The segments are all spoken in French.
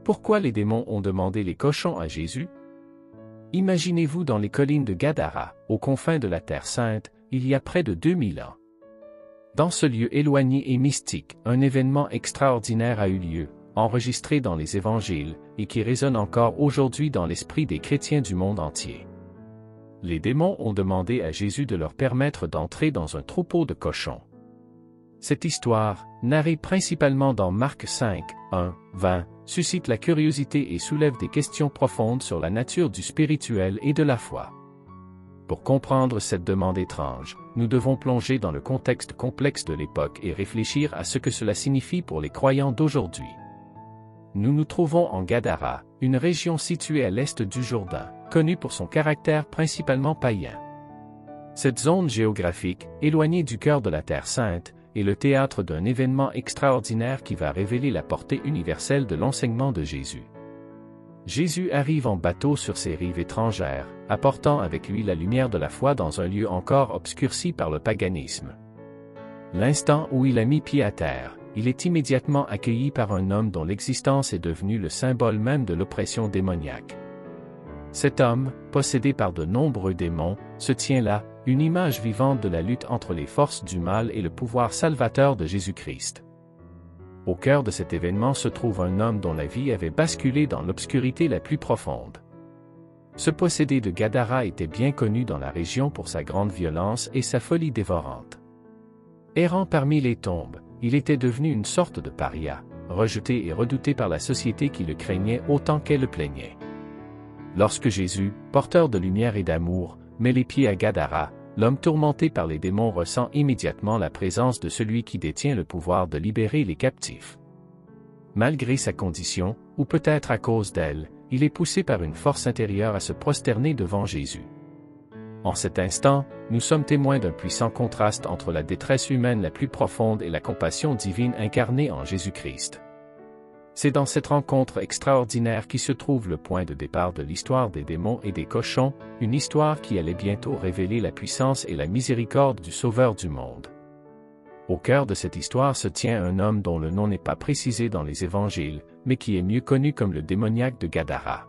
Pourquoi les démons ont demandé les cochons à Jésus? Imaginez-vous dans les collines de Gadara, aux confins de la Terre Sainte, il y a près de 2000 ans. Dans ce lieu éloigné et mystique, un événement extraordinaire a eu lieu, enregistré dans les évangiles, et qui résonne encore aujourd'hui dans l'esprit des chrétiens du monde entier. Les démons ont demandé à Jésus de leur permettre d'entrer dans un troupeau de cochons. Cette histoire, narrée principalement dans Marc 5, 1, 20, suscite la curiosité et soulève des questions profondes sur la nature du spirituel et de la foi. Pour comprendre cette demande étrange, nous devons plonger dans le contexte complexe de l'époque et réfléchir à ce que cela signifie pour les croyants d'aujourd'hui. Nous nous trouvons en Gadara, une région située à l'est du Jourdain, connue pour son caractère principalement païen. Cette zone géographique, éloignée du cœur de la Terre Sainte, est le théâtre d'un événement extraordinaire qui va révéler la portée universelle de l'enseignement de Jésus. Jésus arrive en bateau sur ces rives étrangères, apportant avec lui la lumière de la foi dans un lieu encore obscurci par le paganisme. L'instant où il a mis pied à terre, il est immédiatement accueilli par un homme dont l'existence est devenue le symbole même de l'oppression démoniaque. Cet homme, possédé par de nombreux démons, se tient là, une image vivante de la lutte entre les forces du mal et le pouvoir salvateur de Jésus-Christ. Au cœur de cet événement se trouve un homme dont la vie avait basculé dans l'obscurité la plus profonde. Ce possédé de Gadara était bien connu dans la région pour sa grande violence et sa folie dévorante. Errant parmi les tombes, il était devenu une sorte de paria, rejeté et redouté par la société qui le craignait autant qu'elle le plaignait. Lorsque Jésus, porteur de lumière et d'amour, met les pieds à Gadara, l'homme tourmenté par les démons ressent immédiatement la présence de celui qui détient le pouvoir de libérer les captifs. Malgré sa condition, ou peut-être à cause d'elle, il est poussé par une force intérieure à se prosterner devant Jésus. En cet instant, nous sommes témoins d'un puissant contraste entre la détresse humaine la plus profonde et la compassion divine incarnée en Jésus-Christ. C'est dans cette rencontre extraordinaire qui se trouve le point de départ de l'histoire des démons et des cochons, une histoire qui allait bientôt révéler la puissance et la miséricorde du Sauveur du monde. Au cœur de cette histoire se tient un homme dont le nom n'est pas précisé dans les évangiles, mais qui est mieux connu comme le démoniaque de Gadara.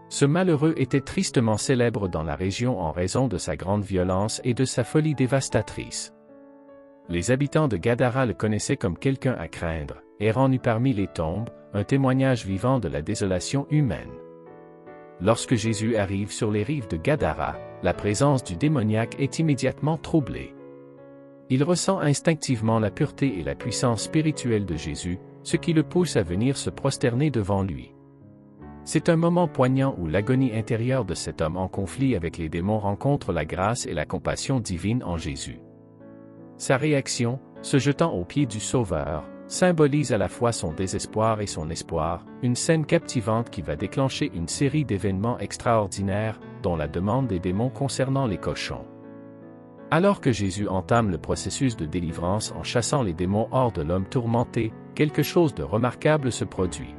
Ce malheureux était tristement célèbre dans la région en raison de sa grande violence et de sa folie dévastatrice. Les habitants de Gadara le connaissaient comme quelqu'un à craindre, errant nu parmi les tombes, un témoignage vivant de la désolation humaine. Lorsque Jésus arrive sur les rives de Gadara, la présence du démoniaque est immédiatement troublée. Il ressent instinctivement la pureté et la puissance spirituelle de Jésus, ce qui le pousse à venir se prosterner devant lui. C'est un moment poignant où l'agonie intérieure de cet homme en conflit avec les démons rencontre la grâce et la compassion divine en Jésus. Sa réaction, se jetant aux pieds du Sauveur, symbolise à la fois son désespoir et son espoir, une scène captivante qui va déclencher une série d'événements extraordinaires, dont la demande des démons concernant les cochons. Alors que Jésus entame le processus de délivrance en chassant les démons hors de l'homme tourmenté, quelque chose de remarquable se produit.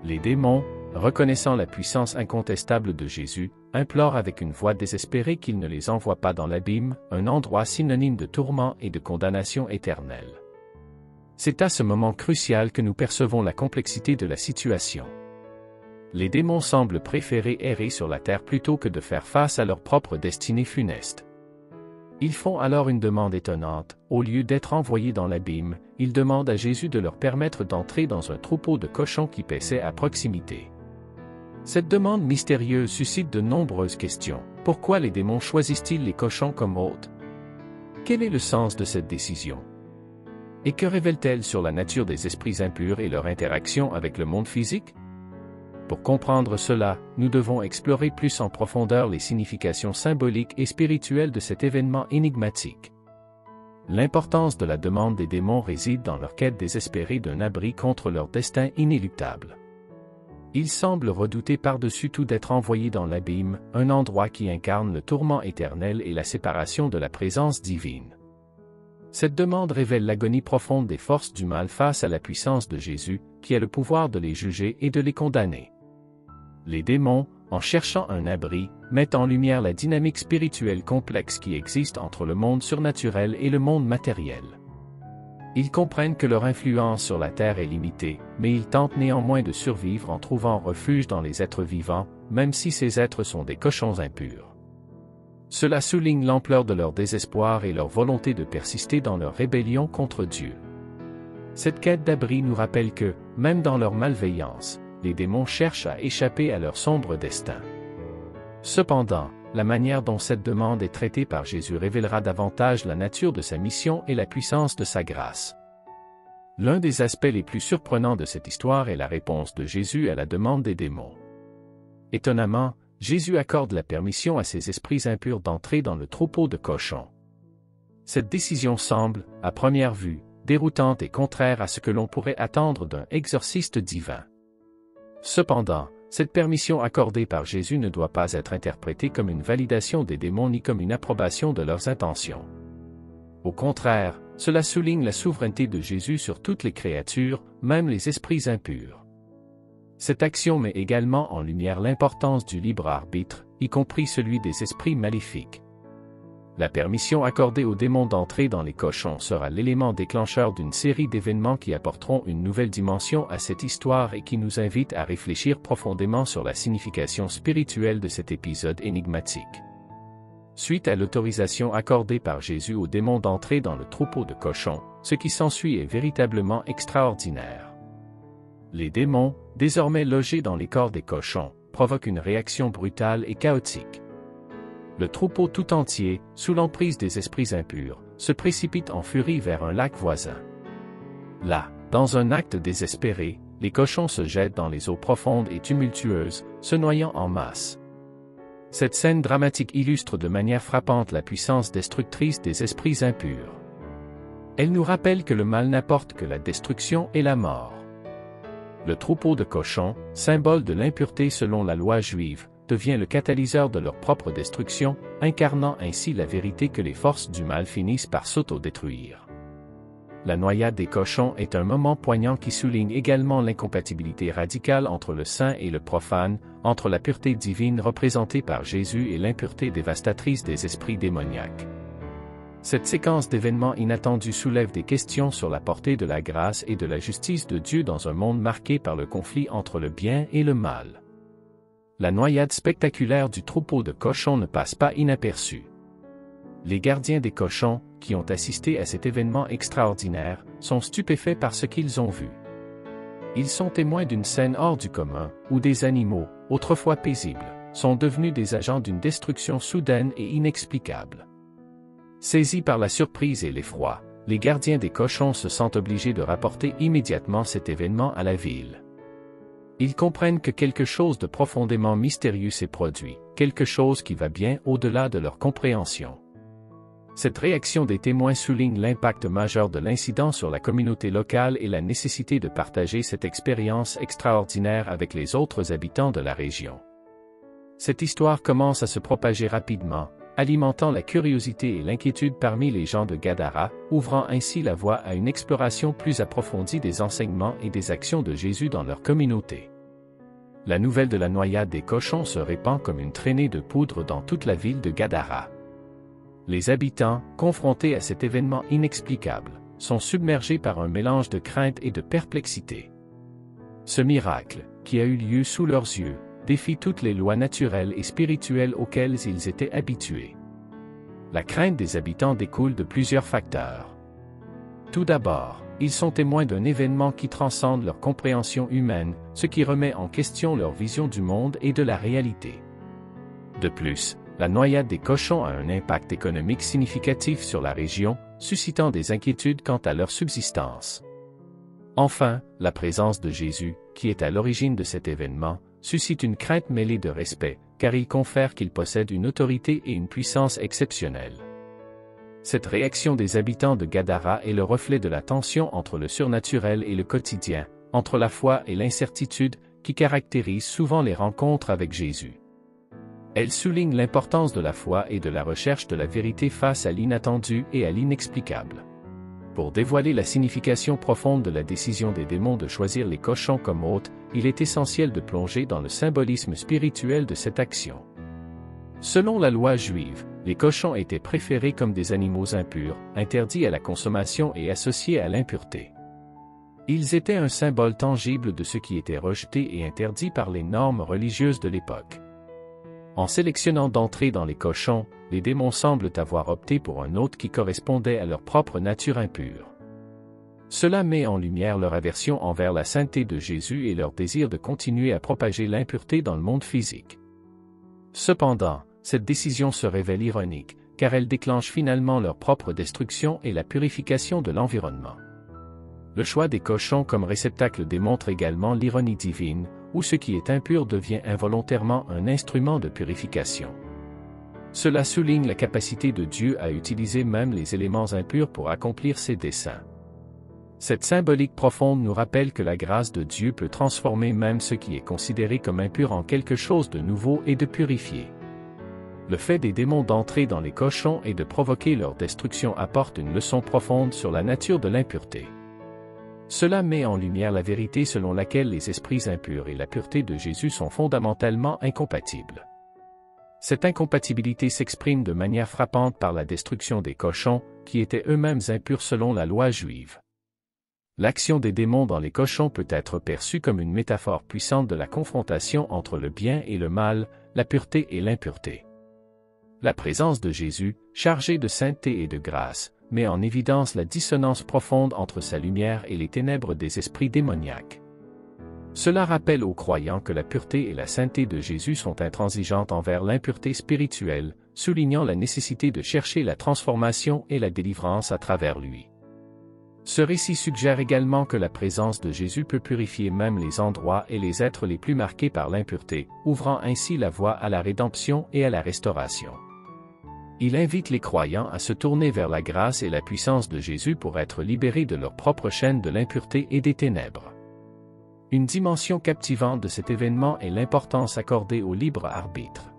Les démons, reconnaissant la puissance incontestable de Jésus, implorent avec une voix désespérée qu'il ne les envoie pas dans l'abîme, un endroit synonyme de tourment et de condamnation éternelle. C'est à ce moment crucial que nous percevons la complexité de la situation. Les démons semblent préférer errer sur la terre plutôt que de faire face à leur propre destinée funeste. Ils font alors une demande étonnante, au lieu d'être envoyés dans l'abîme, ils demandent à Jésus de leur permettre d'entrer dans un troupeau de cochons qui paissaient à proximité. Cette demande mystérieuse suscite de nombreuses questions. Pourquoi les démons choisissent-ils les cochons comme hôtes? Quel est le sens de cette décision? Et que révèle-t-elle sur la nature des esprits impurs et leur interaction avec le monde physique? Pour comprendre cela, nous devons explorer plus en profondeur les significations symboliques et spirituelles de cet événement énigmatique. L'importance de la demande des démons réside dans leur quête désespérée d'un abri contre leur destin inéluctable. Ils semblent redouter par-dessus tout d'être envoyés dans l'abîme, un endroit qui incarne le tourment éternel et la séparation de la présence divine. Cette demande révèle l'agonie profonde des forces du mal face à la puissance de Jésus, qui a le pouvoir de les juger et de les condamner. Les démons, en cherchant un abri, mettent en lumière la dynamique spirituelle complexe qui existe entre le monde surnaturel et le monde matériel. Ils comprennent que leur influence sur la terre est limitée, mais ils tentent néanmoins de survivre en trouvant refuge dans les êtres vivants, même si ces êtres sont des cochons impurs. Cela souligne l'ampleur de leur désespoir et leur volonté de persister dans leur rébellion contre Dieu. Cette quête d'abri nous rappelle que, même dans leur malveillance, les démons cherchent à échapper à leur sombre destin. Cependant, la manière dont cette demande est traitée par Jésus révélera davantage la nature de sa mission et la puissance de sa grâce. L'un des aspects les plus surprenants de cette histoire est la réponse de Jésus à la demande des démons. Étonnamment, Jésus accorde la permission à ces esprits impurs d'entrer dans le troupeau de cochons. Cette décision semble, à première vue, déroutante et contraire à ce que l'on pourrait attendre d'un exorciste divin. Cependant, cette permission accordée par Jésus ne doit pas être interprétée comme une validation des démons ni comme une approbation de leurs intentions. Au contraire, cela souligne la souveraineté de Jésus sur toutes les créatures, même les esprits impurs. Cette action met également en lumière l'importance du libre arbitre, y compris celui des esprits maléfiques. La permission accordée aux démons d'entrer dans les cochons sera l'élément déclencheur d'une série d'événements qui apporteront une nouvelle dimension à cette histoire et qui nous invitent à réfléchir profondément sur la signification spirituelle de cet épisode énigmatique. Suite à l'autorisation accordée par Jésus aux démons d'entrer dans le troupeau de cochons, ce qui s'ensuit est véritablement extraordinaire. Les démons, désormais logés dans les corps des cochons, provoquent une réaction brutale et chaotique. Le troupeau tout entier, sous l'emprise des esprits impurs, se précipite en furie vers un lac voisin. Là, dans un acte désespéré, les cochons se jettent dans les eaux profondes et tumultueuses, se noyant en masse. Cette scène dramatique illustre de manière frappante la puissance destructrice des esprits impurs. Elle nous rappelle que le mal n'apporte que la destruction et la mort. Le troupeau de cochons, symbole de l'impureté selon la loi juive, devient le catalyseur de leur propre destruction, incarnant ainsi la vérité que les forces du mal finissent par s'autodétruire. La noyade des cochons est un moment poignant qui souligne également l'incompatibilité radicale entre le saint et le profane, entre la pureté divine représentée par Jésus et l'impureté dévastatrice des esprits démoniaques. Cette séquence d'événements inattendus soulève des questions sur la portée de la grâce et de la justice de Dieu dans un monde marqué par le conflit entre le bien et le mal. La noyade spectaculaire du troupeau de cochons ne passe pas inaperçue. Les gardiens des cochons, qui ont assisté à cet événement extraordinaire, sont stupéfaits par ce qu'ils ont vu. Ils sont témoins d'une scène hors du commun, où des animaux, autrefois paisibles, sont devenus des agents d'une destruction soudaine et inexplicable. Saisis par la surprise et l'effroi, les gardiens des cochons se sentent obligés de rapporter immédiatement cet événement à la ville. Ils comprennent que quelque chose de profondément mystérieux s'est produit, quelque chose qui va bien au-delà de leur compréhension. Cette réaction des témoins souligne l'impact majeur de l'incident sur la communauté locale et la nécessité de partager cette expérience extraordinaire avec les autres habitants de la région. Cette histoire commence à se propager rapidement, alimentant la curiosité et l'inquiétude parmi les gens de Gadara, ouvrant ainsi la voie à une exploration plus approfondie des enseignements et des actions de Jésus dans leur communauté. La nouvelle de la noyade des cochons se répand comme une traînée de poudre dans toute la ville de Gadara. Les habitants, confrontés à cet événement inexplicable, sont submergés par un mélange de crainte et de perplexité. Ce miracle, qui a eu lieu sous leurs yeux, défie toutes les lois naturelles et spirituelles auxquelles ils étaient habitués. La crainte des habitants découle de plusieurs facteurs. Tout d'abord, ils sont témoins d'un événement qui transcende leur compréhension humaine, ce qui remet en question leur vision du monde et de la réalité. De plus, la noyade des cochons a un impact économique significatif sur la région, suscitant des inquiétudes quant à leur subsistance. Enfin, la présence de Jésus, qui est à l'origine de cet événement, suscite une crainte mêlée de respect, car il confère qu'il possède une autorité et une puissance exceptionnelles. Cette réaction des habitants de Gadara est le reflet de la tension entre le surnaturel et le quotidien, entre la foi et l'incertitude, qui caractérise souvent les rencontres avec Jésus. Elle souligne l'importance de la foi et de la recherche de la vérité face à l'inattendu et à l'inexplicable. Pour dévoiler la signification profonde de la décision des démons de choisir les cochons comme hôtes, il est essentiel de plonger dans le symbolisme spirituel de cette action. Selon la loi juive, Les cochons étaient préférés comme des animaux impurs, interdits à la consommation et associés à l'impureté. Ils étaient un symbole tangible de ce qui était rejeté et interdit par les normes religieuses de l'époque. En sélectionnant d'entrer dans les cochons, les démons semblent avoir opté pour un hôte qui correspondait à leur propre nature impure. Cela met en lumière leur aversion envers la sainteté de Jésus et leur désir de continuer à propager l'impureté dans le monde physique. Cependant, cette décision se révèle ironique, car elle déclenche finalement leur propre destruction et la purification de l'environnement. Le choix des cochons comme réceptacle démontre également l'ironie divine, où ce qui est impur devient involontairement un instrument de purification. Cela souligne la capacité de Dieu à utiliser même les éléments impurs pour accomplir ses desseins. Cette symbolique profonde nous rappelle que la grâce de Dieu peut transformer même ce qui est considéré comme impur en quelque chose de nouveau et de purifié. Le fait des démons d'entrer dans les cochons et de provoquer leur destruction apporte une leçon profonde sur la nature de l'impureté. Cela met en lumière la vérité selon laquelle les esprits impurs et la pureté de Jésus sont fondamentalement incompatibles. Cette incompatibilité s'exprime de manière frappante par la destruction des cochons, qui étaient eux-mêmes impurs selon la loi juive. L'action des démons dans les cochons peut être perçue comme une métaphore puissante de la confrontation entre le bien et le mal, la pureté et l'impureté. La présence de Jésus, chargé de sainteté et de grâce, met en évidence la dissonance profonde entre sa lumière et les ténèbres des esprits démoniaques. Cela rappelle aux croyants que la pureté et la sainteté de Jésus sont intransigeantes envers l'impureté spirituelle, soulignant la nécessité de chercher la transformation et la délivrance à travers lui. Ce récit suggère également que la présence de Jésus peut purifier même les endroits et les êtres les plus marqués par l'impureté, ouvrant ainsi la voie à la rédemption et à la restauration. Il invite les croyants à se tourner vers la grâce et la puissance de Jésus pour être libérés de leur propre chaîne de l'impureté et des ténèbres. Une dimension captivante de cet événement est l'importance accordée au libre arbitre.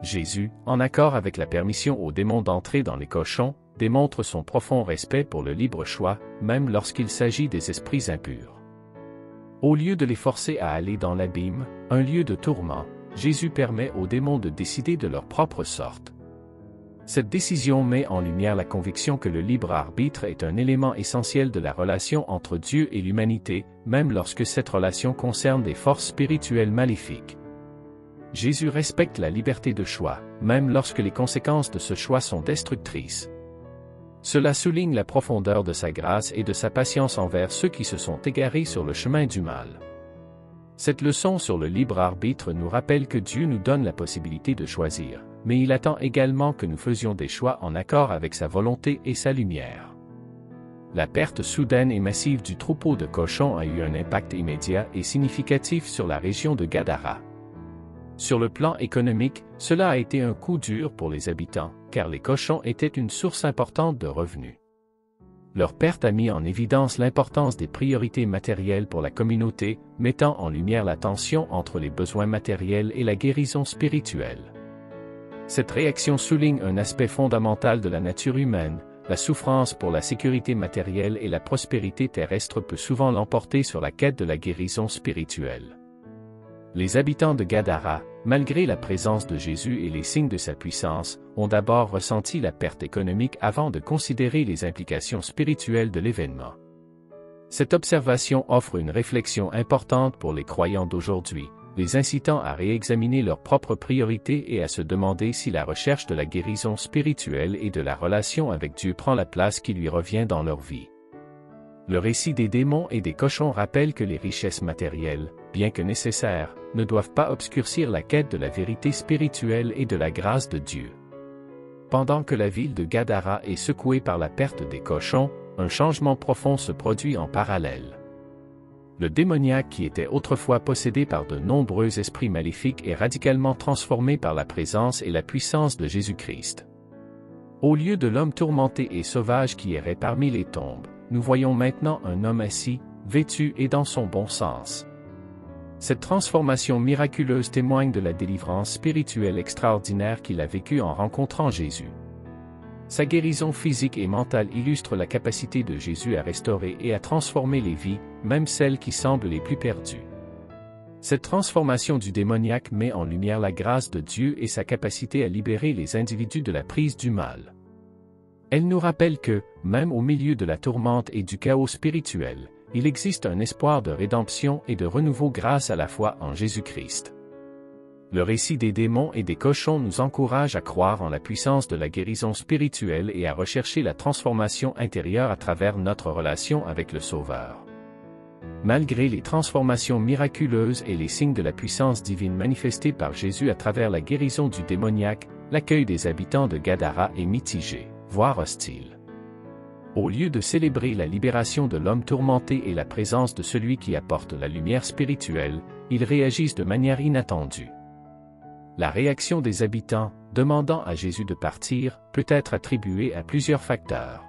Jésus, en accord avec la permission aux démons d'entrer dans les cochons, démontre son profond respect pour le libre choix, même lorsqu'il s'agit des esprits impurs. Au lieu de les forcer à aller dans l'abîme, un lieu de tourment, Jésus permet aux démons de décider de leur propre sorte. Cette décision met en lumière la conviction que le libre arbitre est un élément essentiel de la relation entre Dieu et l'humanité, même lorsque cette relation concerne des forces spirituelles maléfiques. Jésus respecte la liberté de choix, même lorsque les conséquences de ce choix sont destructrices. Cela souligne la profondeur de sa grâce et de sa patience envers ceux qui se sont égarés sur le chemin du mal. Cette leçon sur le libre arbitre nous rappelle que Dieu nous donne la possibilité de choisir, mais il attend également que nous faisions des choix en accord avec sa volonté et sa lumière. La perte soudaine et massive du troupeau de cochons a eu un impact immédiat et significatif sur la région de Gadara. Sur le plan économique, cela a été un coup dur pour les habitants, car les cochons étaient une source importante de revenus. Leur perte a mis en évidence l'importance des priorités matérielles pour la communauté, mettant en lumière la tension entre les besoins matériels et la guérison spirituelle. Cette réaction souligne un aspect fondamental de la nature humaine. La souffrance pour la sécurité matérielle et la prospérité terrestre peut souvent l'emporter sur la quête de la guérison spirituelle. Les habitants de Gadara, malgré la présence de Jésus et les signes de sa puissance, ont d'abord ressenti la perte économique avant de considérer les implications spirituelles de l'événement. Cette observation offre une réflexion importante pour les croyants d'aujourd'hui, les incitant à réexaminer leurs propres priorités et à se demander si la recherche de la guérison spirituelle et de la relation avec Dieu prend la place qui lui revient dans leur vie. Le récit des démons et des cochons rappelle que les richesses matérielles, bien que nécessaires, ne doivent pas obscurcir la quête de la vérité spirituelle et de la grâce de Dieu. Pendant que la ville de Gadara est secouée par la perte des cochons, un changement profond se produit en parallèle. Le démoniaque qui était autrefois possédé par de nombreux esprits maléfiques est radicalement transformé par la présence et la puissance de Jésus-Christ. Au lieu de l'homme tourmenté et sauvage qui errait parmi les tombes, nous voyons maintenant un homme assis, vêtu et dans son bon sens. Cette transformation miraculeuse témoigne de la délivrance spirituelle extraordinaire qu'il a vécue en rencontrant Jésus. Sa guérison physique et mentale illustre la capacité de Jésus à restaurer et à transformer les vies, même celles qui semblent les plus perdues. Cette transformation du démoniaque met en lumière la grâce de Dieu et sa capacité à libérer les individus de la prise du mal. Elle nous rappelle que, même au milieu de la tourmente et du chaos spirituel, il existe un espoir de rédemption et de renouveau grâce à la foi en Jésus-Christ. Le récit des démons et des cochons nous encourage à croire en la puissance de la guérison spirituelle et à rechercher la transformation intérieure à travers notre relation avec le Sauveur. Malgré les transformations miraculeuses et les signes de la puissance divine manifestés par Jésus à travers la guérison du démoniaque, l'accueil des habitants de Gadara est mitigé, voire hostile. Au lieu de célébrer la libération de l'homme tourmenté et la présence de celui qui apporte la lumière spirituelle, ils réagissent de manière inattendue. La réaction des habitants, demandant à Jésus de partir, peut être attribuée à plusieurs facteurs.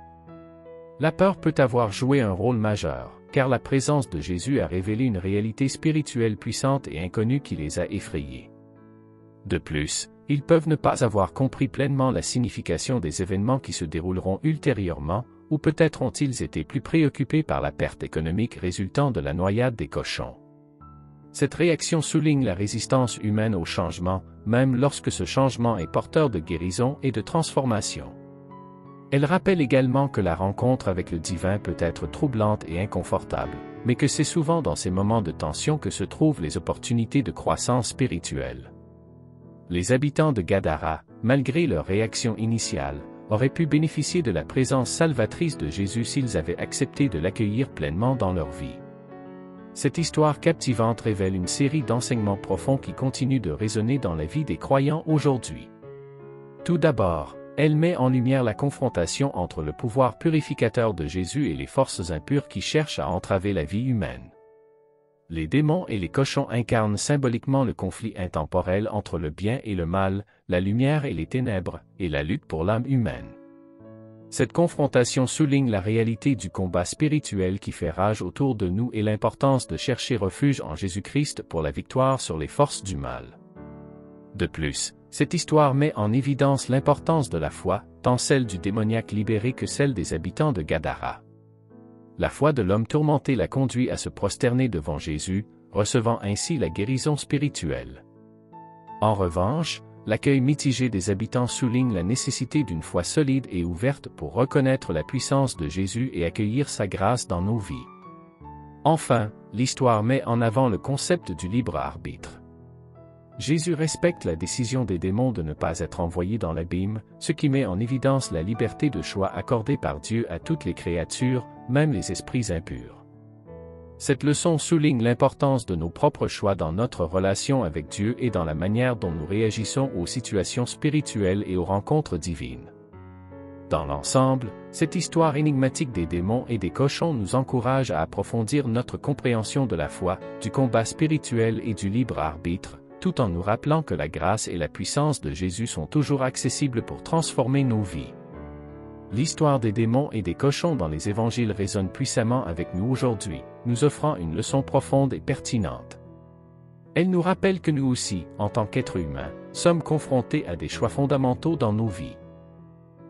La peur peut avoir joué un rôle majeur, car la présence de Jésus a révélé une réalité spirituelle puissante et inconnue qui les a effrayés. De plus, ils peuvent ne pas avoir compris pleinement la signification des événements qui se dérouleront ultérieurement, ou peut-être ont-ils été plus préoccupés par la perte économique résultant de la noyade des cochons. Cette réaction souligne la résistance humaine au changement, même lorsque ce changement est porteur de guérison et de transformation. Elle rappelle également que la rencontre avec le divin peut être troublante et inconfortable, mais que c'est souvent dans ces moments de tension que se trouvent les opportunités de croissance spirituelle. Les habitants de Gadara, malgré leur réaction initiale, auraient pu bénéficier de la présence salvatrice de Jésus s'ils avaient accepté de l'accueillir pleinement dans leur vie. Cette histoire captivante révèle une série d'enseignements profonds qui continuent de résonner dans la vie des croyants aujourd'hui. Tout d'abord, elle met en lumière la confrontation entre le pouvoir purificateur de Jésus et les forces impures qui cherchent à entraver la vie humaine. Les démons et les cochons incarnent symboliquement le conflit intemporel entre le bien et le mal, la lumière et les ténèbres, et la lutte pour l'âme humaine. Cette confrontation souligne la réalité du combat spirituel qui fait rage autour de nous et l'importance de chercher refuge en Jésus-Christ pour la victoire sur les forces du mal. De plus, cette histoire met en évidence l'importance de la foi, tant celle du démoniaque libéré que celle des habitants de Gadara. La foi de l'homme tourmenté l'a conduit à se prosterner devant Jésus, recevant ainsi la guérison spirituelle. En revanche, l'accueil mitigé des habitants souligne la nécessité d'une foi solide et ouverte pour reconnaître la puissance de Jésus et accueillir sa grâce dans nos vies. Enfin, l'histoire met en avant le concept du libre arbitre. Jésus respecte la décision des démons de ne pas être envoyés dans l'abîme, ce qui met en évidence la liberté de choix accordée par Dieu à toutes les créatures, même les esprits impurs. Cette leçon souligne l'importance de nos propres choix dans notre relation avec Dieu et dans la manière dont nous réagissons aux situations spirituelles et aux rencontres divines. Dans l'ensemble, cette histoire énigmatique des démons et des cochons nous encourage à approfondir notre compréhension de la foi, du combat spirituel et du libre arbitre, tout en nous rappelant que la grâce et la puissance de Jésus sont toujours accessibles pour transformer nos vies. L'histoire des démons et des cochons dans les évangiles résonne puissamment avec nous aujourd'hui, nous offrant une leçon profonde et pertinente. Elle nous rappelle que nous aussi, en tant qu'êtres humains, sommes confrontés à des choix fondamentaux dans nos vies.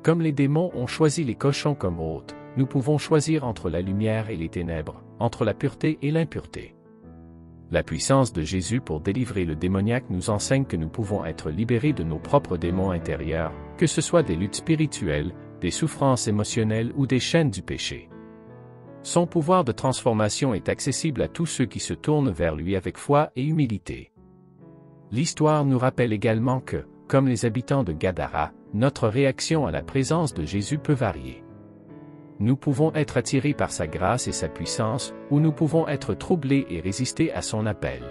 Comme les démons ont choisi les cochons comme hôtes, nous pouvons choisir entre la lumière et les ténèbres, entre la pureté et l'impureté. La puissance de Jésus pour délivrer le démoniaque nous enseigne que nous pouvons être libérés de nos propres démons intérieurs, que ce soit des luttes spirituelles, des souffrances émotionnelles ou des chaînes du péché. Son pouvoir de transformation est accessible à tous ceux qui se tournent vers lui avec foi et humilité. L'histoire nous rappelle également que, comme les habitants de Gadara, notre réaction à la présence de Jésus peut varier. Nous pouvons être attirés par sa grâce et sa puissance, ou nous pouvons être troublés et résister à son appel.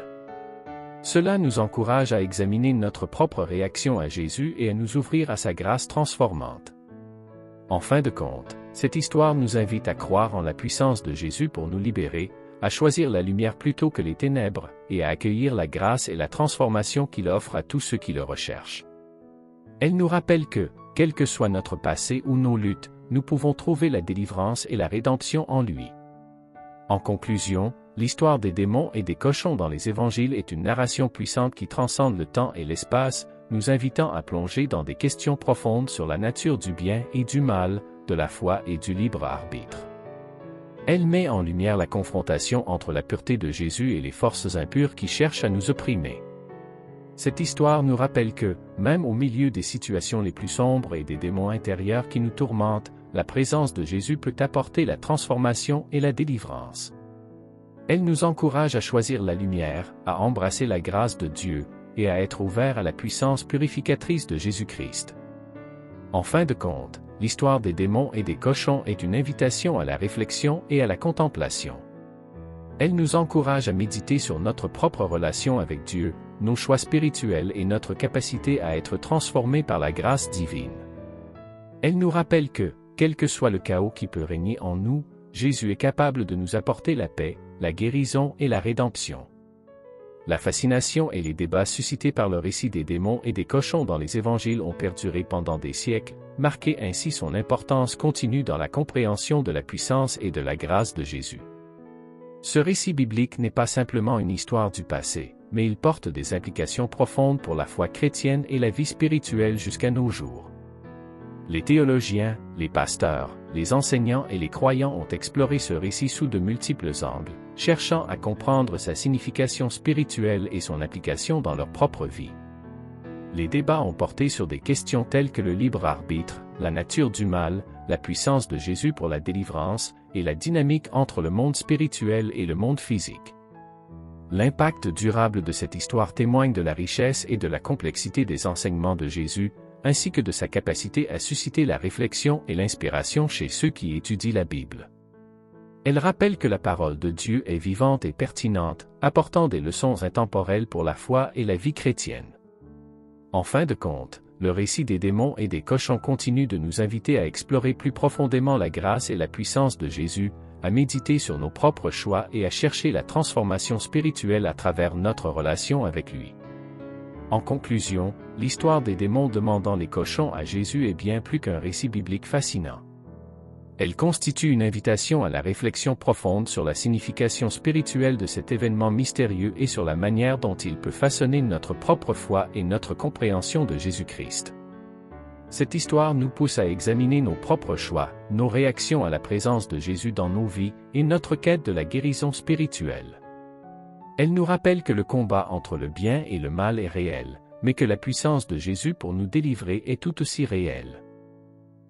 Cela nous encourage à examiner notre propre réaction à Jésus et à nous ouvrir à sa grâce transformante. En fin de compte, cette histoire nous invite à croire en la puissance de Jésus pour nous libérer, à choisir la lumière plutôt que les ténèbres, et à accueillir la grâce et la transformation qu'il offre à tous ceux qui le recherchent. Elle nous rappelle que, quel que soit notre passé ou nos luttes, nous pouvons trouver la délivrance et la rédemption en lui. En conclusion, l'histoire des démons et des cochons dans les évangiles est une narration puissante qui transcende le temps et l'espace, nous invitant à plonger dans des questions profondes sur la nature du bien et du mal, de la foi et du libre arbitre. Elle met en lumière la confrontation entre la pureté de Jésus et les forces impures qui cherchent à nous opprimer. Cette histoire nous rappelle que, même au milieu des situations les plus sombres et des démons intérieurs qui nous tourmentent, la présence de Jésus peut apporter la transformation et la délivrance. Elle nous encourage à choisir la lumière, à embrasser la grâce de Dieu, et à être ouverts à la puissance purificatrice de Jésus-Christ. En fin de compte, l'histoire des démons et des cochons est une invitation à la réflexion et à la contemplation. Elle nous encourage à méditer sur notre propre relation avec Dieu, nos choix spirituels et notre capacité à être transformés par la grâce divine. Elle nous rappelle que, quel que soit le chaos qui peut régner en nous, Jésus est capable de nous apporter la paix, la guérison et la rédemption. La fascination et les débats suscités par le récit des démons et des cochons dans les évangiles ont perduré pendant des siècles, marquant ainsi son importance continue dans la compréhension de la puissance et de la grâce de Jésus. Ce récit biblique n'est pas simplement une histoire du passé, mais il porte des implications profondes pour la foi chrétienne et la vie spirituelle jusqu'à nos jours. Les théologiens, les pasteurs, les enseignants et les croyants ont exploré ce récit sous de multiples angles, cherchant à comprendre sa signification spirituelle et son application dans leur propre vie. Les débats ont porté sur des questions telles que le libre arbitre, la nature du mal, la puissance de Jésus pour la délivrance, et la dynamique entre le monde spirituel et le monde physique. L'impact durable de cette histoire témoigne de la richesse et de la complexité des enseignements de Jésus, ainsi que de sa capacité à susciter la réflexion et l'inspiration chez ceux qui étudient la Bible. Elle rappelle que la parole de Dieu est vivante et pertinente, apportant des leçons intemporelles pour la foi et la vie chrétienne. En fin de compte, le récit des démons et des cochons continue de nous inviter à explorer plus profondément la grâce et la puissance de Jésus, à méditer sur nos propres choix et à chercher la transformation spirituelle à travers notre relation avec lui. En conclusion, l'histoire des démons demandant les cochons à Jésus est bien plus qu'un récit biblique fascinant. Elle constitue une invitation à la réflexion profonde sur la signification spirituelle de cet événement mystérieux et sur la manière dont il peut façonner notre propre foi et notre compréhension de Jésus-Christ. Cette histoire nous pousse à examiner nos propres choix, nos réactions à la présence de Jésus dans nos vies et notre quête de la guérison spirituelle. Elle nous rappelle que le combat entre le bien et le mal est réel, mais que la puissance de Jésus pour nous délivrer est tout aussi réelle.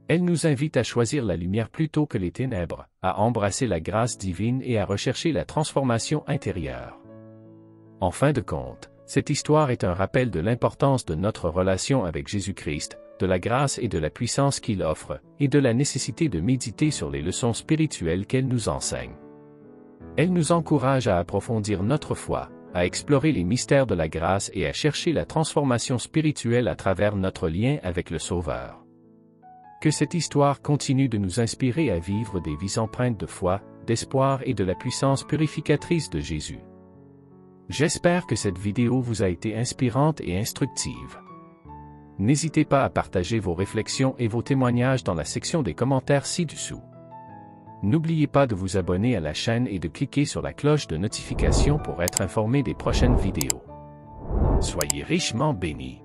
Elle nous invite à choisir la lumière plutôt que les ténèbres, à embrasser la grâce divine et à rechercher la transformation intérieure. En fin de compte, cette histoire est un rappel de l'importance de notre relation avec Jésus-Christ, de la grâce et de la puissance qu'il offre, et de la nécessité de méditer sur les leçons spirituelles qu'elle nous enseigne. Elle nous encourage à approfondir notre foi, à explorer les mystères de la grâce et à chercher la transformation spirituelle à travers notre lien avec le Sauveur. Que cette histoire continue de nous inspirer à vivre des vies empreintes de foi, d'espoir et de la puissance purificatrice de Jésus. J'espère que cette vidéo vous a été inspirante et instructive. N'hésitez pas à partager vos réflexions et vos témoignages dans la section des commentaires ci-dessous. N'oubliez pas de vous abonner à la chaîne et de cliquer sur la cloche de notification pour être informé des prochaines vidéos. Soyez richement bénis.